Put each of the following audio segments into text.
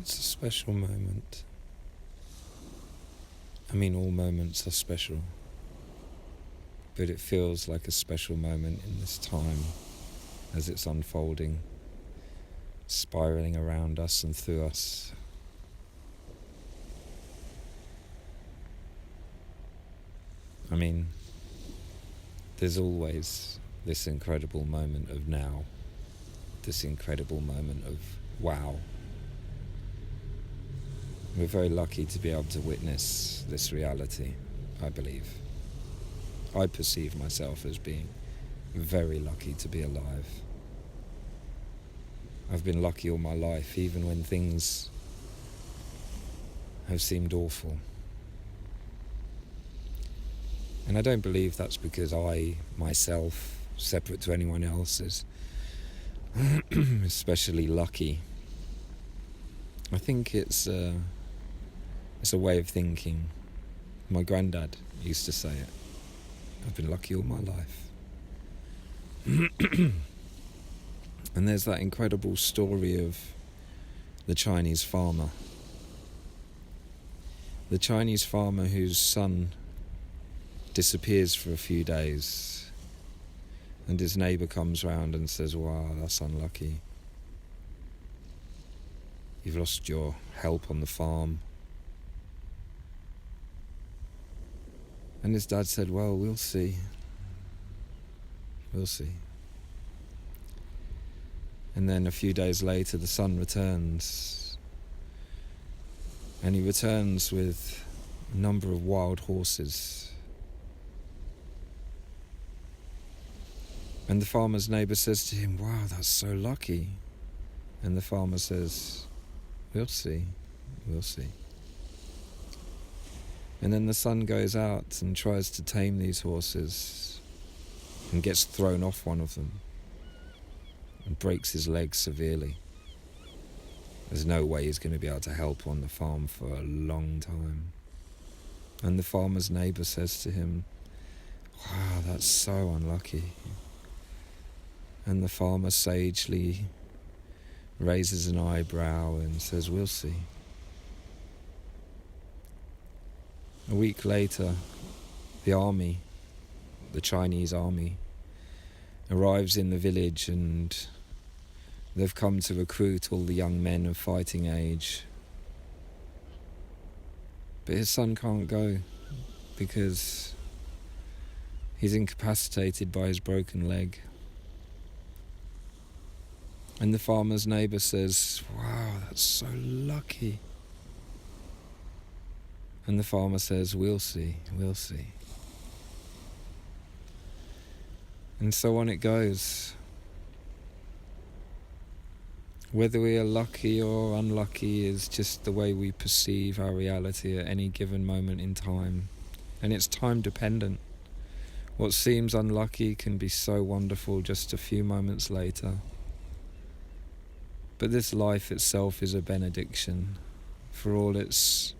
It's a special moment. I mean, all moments are special, but it feels like a special moment in this time as it's unfolding, spiraling around us and through us. I mean, there's always this incredible moment of now, this incredible moment of wow. We're very lucky to be able to witness this reality, I believe. I perceive myself as being very lucky to be alive. I've been lucky all my life, even when things have seemed awful. And I don't believe that's because I, myself, separate to anyone else, is especially lucky. I think it's a way of thinking. My granddad used to say it. I've been lucky all my life. And there's that incredible story of the Chinese farmer. The Chinese farmer whose son disappears for a few days, and his neighbour comes round and says, "Wow, that's unlucky. You've lost your help on the farm." And his dad said, "Well, we'll see. We'll see." And then a few days later, the son returns. And he returns with a number of wild horses. And the farmer's neighbour says to him, "Wow, that's so lucky." And the farmer says, "We'll see, we'll see." And then the son goes out and tries to tame these horses and gets thrown off one of them and breaks his leg severely. There's no way he's going to be able to help on the farm for a long time. And the farmer's neighbour says to him, "Wow, that's so unlucky." And the farmer sagely raises an eyebrow and says, "We'll see." A week later, the Chinese army, arrives in the village, and they've come to recruit all the young men of fighting age. But his son can't go because he's incapacitated by his broken leg. And the farmer's neighbour says, "Wow, that's so lucky." And the farmer says, "We'll see, we'll see." And so on it goes. Whether we are lucky or unlucky is just the way we perceive our reality at any given moment in time. And it's time dependent. What seems unlucky can be so wonderful just a few moments later. But this life itself is a benediction. For all its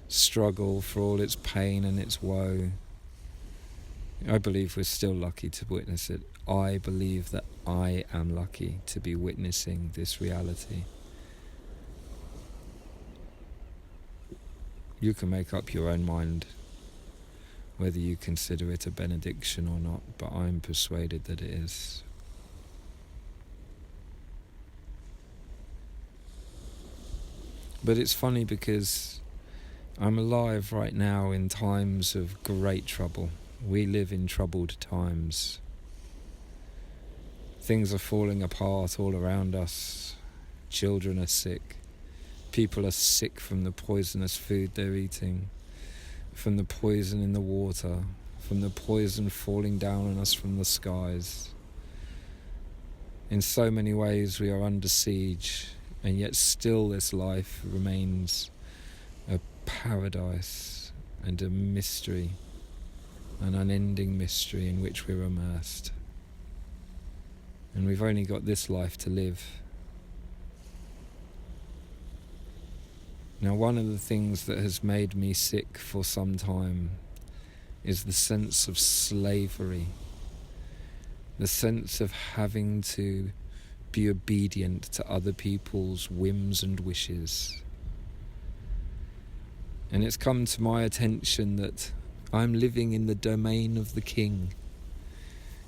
struggle, for all its pain and its woe, I believe we're still lucky to witness it. I believe that I am lucky to be witnessing this reality. You can make up your own mind whether you consider it a benediction or not, but I'm persuaded that it is. But it's funny because I'm alive right now in times of great trouble. We live in troubled times. Things are falling apart all around us. Children are sick. People are sick from the poisonous food they're eating, from the poison in the water, from the poison falling down on us from the skies. In so many ways we are under siege, and yet still this life remains a paradise and a mystery, an unending mystery in which we're immersed. And we've only got this life to live. Now, one of the things that has made me sick for some time is the sense of slavery, the sense of having to be obedient to other people's whims and wishes, And it's come to my attention that I'm living in the domain of the King,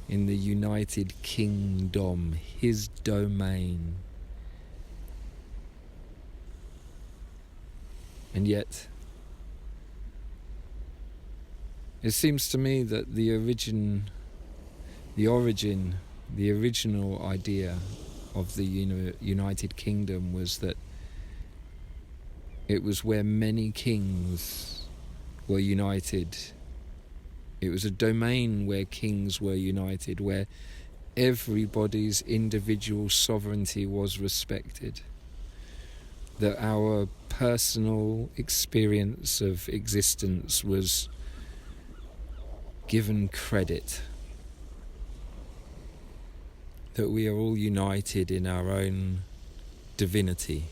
in the United Kingdom, his domain. And yet, it seems to me that the original idea of the United Kingdom was that it was where many kings were united. It was a domain where kings were united, where everybody's individual sovereignty was respected. That our personal experience of existence was given credit. That we are all united in our own divinity,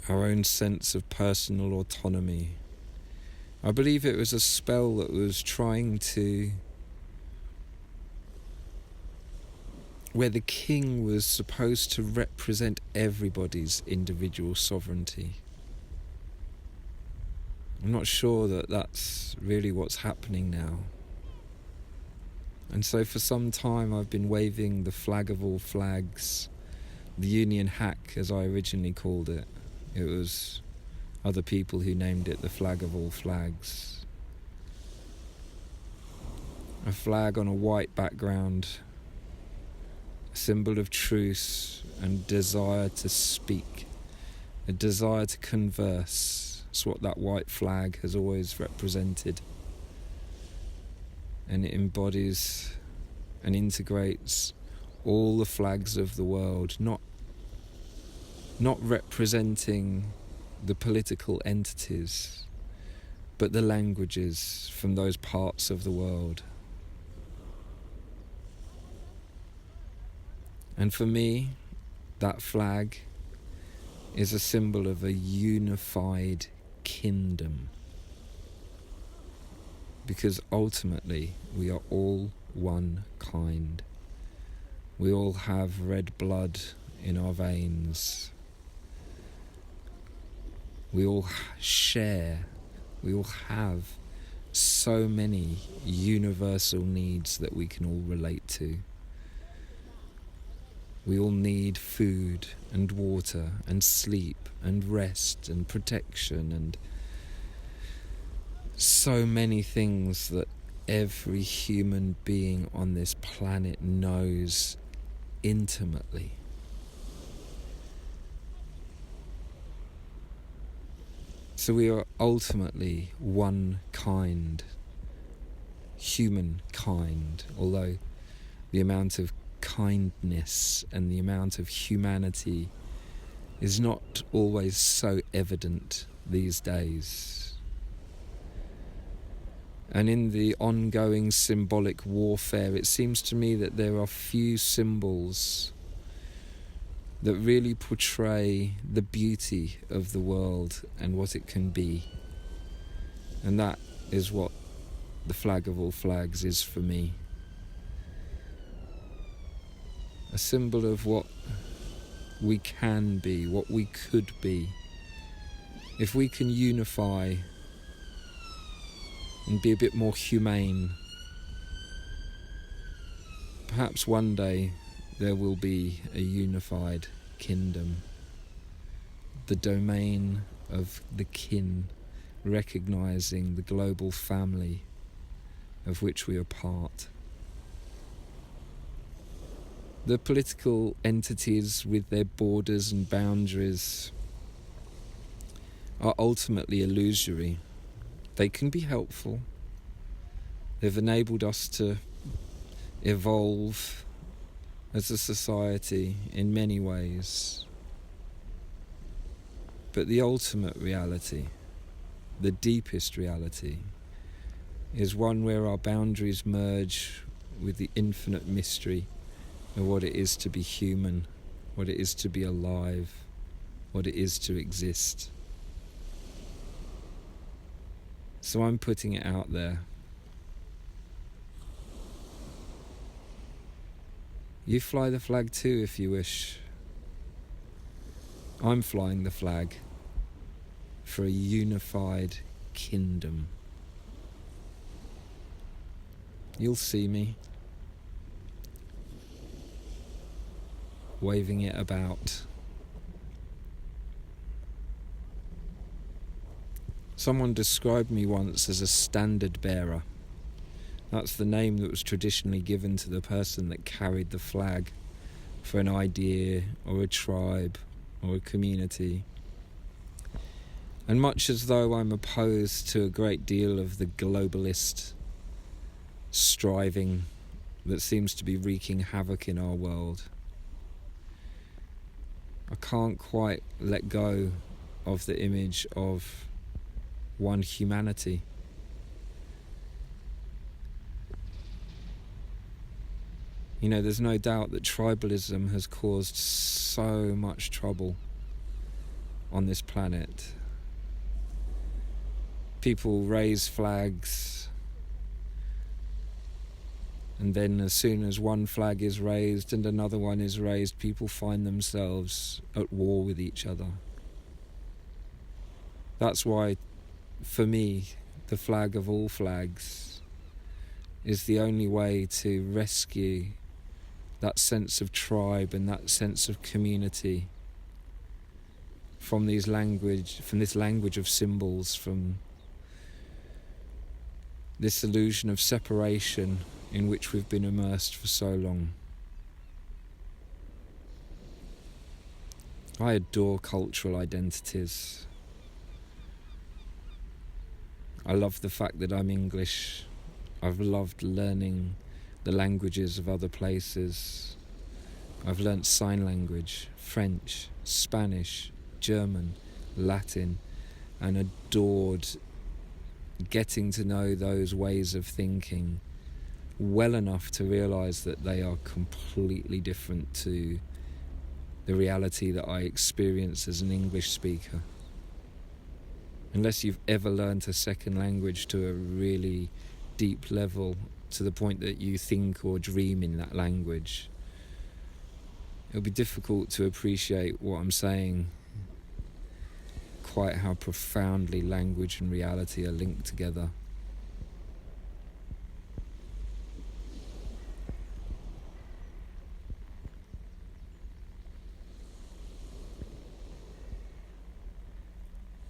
our own sense of personal autonomy. I believe it was a spell that was trying to, where the king was supposed to represent everybody's individual sovereignty. I'm not sure that that's really what's happening now. And so for some time I've been waving the flag of all flags, the Union Hack as I originally called it. It was other people who named it the flag of all flags. A flag on a white background, a symbol of truth and desire to speak, a desire to converse. It's what that white flag has always represented. And it embodies and integrates all the flags of the world, not representing the political entities, but the languages from those parts of the world. And for me, that flag is a symbol of a unified kingdom. Because ultimately, we are all one kind. We all have red blood in our veins. We all share, we all have so many universal needs that we can all relate to. We all need food and water and sleep and rest and protection and so many things that every human being on this planet knows intimately. So we are ultimately one kind, humankind, although the amount of kindness and the amount of humanity is not always so evident these days. And in the ongoing symbolic warfare, it seems to me that there are few symbols that really portray the beauty of the world and what it can be. And that is what the flag of all flags is for me. A symbol of what we can be, what we could be. If we can unify and be a bit more humane, perhaps one day there will be a unified kingdom, the domain of the kin, recognizing the global family of which we are part. The political entities with their borders and boundaries are ultimately illusory. They can be helpful. They've enabled us to evolve as a society in many ways. But the ultimate reality, the deepest reality, is one where our boundaries merge with the infinite mystery of what it is to be human, what it is to be alive, what it is to exist. So I'm putting it out there. You fly the flag too if you wish. I'm flying the flag. for a unified kingdom. You'll see me waving it about. Someone described me once as a standard bearer. That's the name that was traditionally given to the person that carried the flag for an idea or a tribe or a community. And much as though I'm opposed to a great deal of the globalist striving that seems to be wreaking havoc in our world, I can't quite let go of the image of one humanity. You know, there's no doubt that tribalism has caused so much trouble on this planet. People raise flags, and then as soon as one flag is raised and another one is raised, people find themselves at war with each other. That's why, for me, the flag of all flags is the only way to rescue that sense of tribe and that sense of community from this language of symbols, from this illusion of separation in which we've been immersed for so long. I adore cultural identities. I love the fact that I'm English. I've loved learning the languages of other places. I've learnt sign language, French, Spanish, German, Latin, and adored getting to know those ways of thinking well enough to realise that they are completely different to the reality that I experience as an English speaker. Unless you've ever learnt a second language to a really deep level, to the point that you think or dream in that language, it'll be difficult to appreciate what I'm saying, quite how profoundly language and reality are linked together.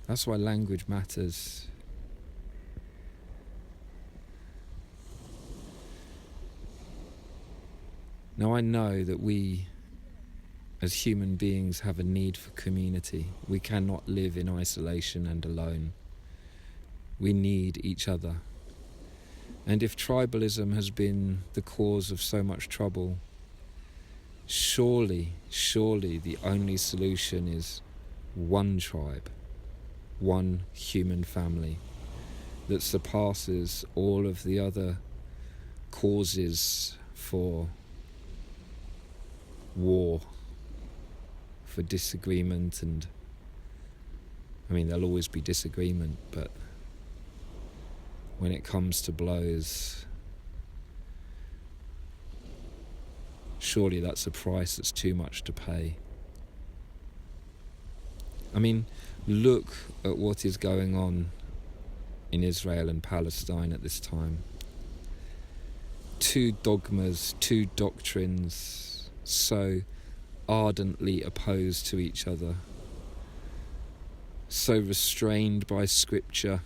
That's why language matters. Now, I know that we, as human beings, have a need for community. We cannot live in isolation and alone. We need each other. And if tribalism has been the cause of so much trouble, surely the only solution is one tribe, one human family that surpasses all of the other causes for war, for disagreement, and I mean, there'll always be disagreement, but when it comes to blows, surely that's a price that's too much to pay. I mean, look at what is going on in Israel and Palestine at this time. Two dogmas, two doctrines, so ardently opposed to each other, so restrained by scripture,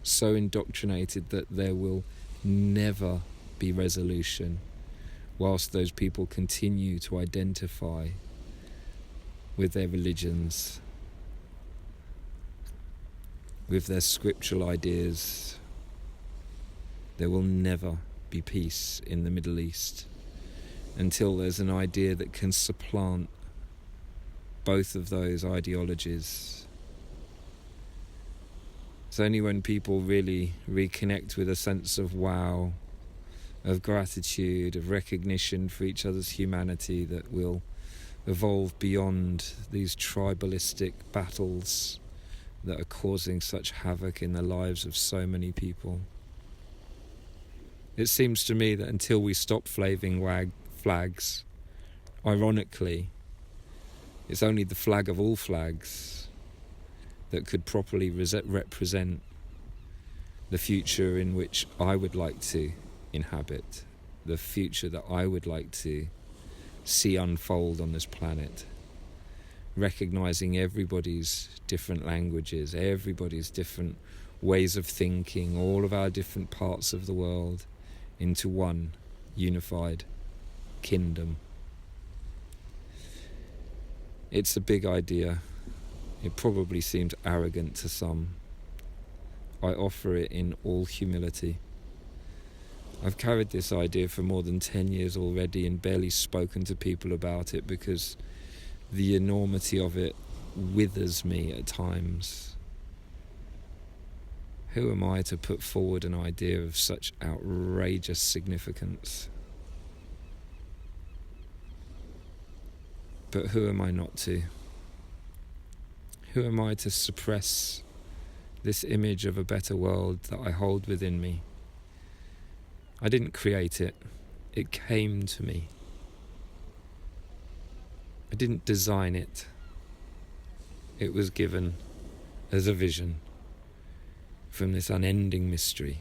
so indoctrinated that there will never be resolution, whilst those people continue to identify with their religions, with their scriptural ideas. There will never be peace in the Middle East until there's an idea that can supplant both of those ideologies. It's only when people really reconnect with a sense of wow, of gratitude, of recognition for each other's humanity, that we'll evolve beyond these tribalistic battles that are causing such havoc in the lives of so many people. It seems to me that until we stop flaving flags, ironically, it's only the flag of all flags that could properly represent the future in which I would like to inhabit, the future that I would like to see unfold on this planet, recognizing everybody's different languages, everybody's different ways of thinking, all of our different parts of the world into one unified kingdom. It's a big idea. It probably seems arrogant to some. I offer it in all humility. I've carried this idea for more than 10 years already and barely spoken to people about it because the enormity of it withers me at times. Who am I to put forward an idea of such outrageous significance? But who am I not to? Who am I to suppress this image of a better world that I hold within me? I didn't create it. It came to me. I didn't design it. It was given as a vision from this unending mystery.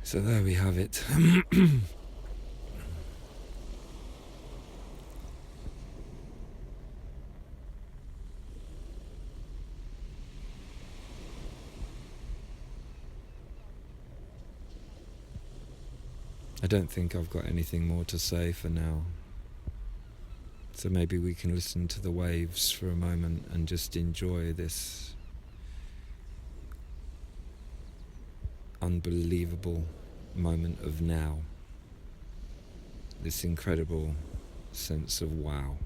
So there we have it. I don't think I've got anything more to say for now. So maybe we can listen to the waves for a moment and just enjoy this unbelievable moment of now. This incredible sense of wow.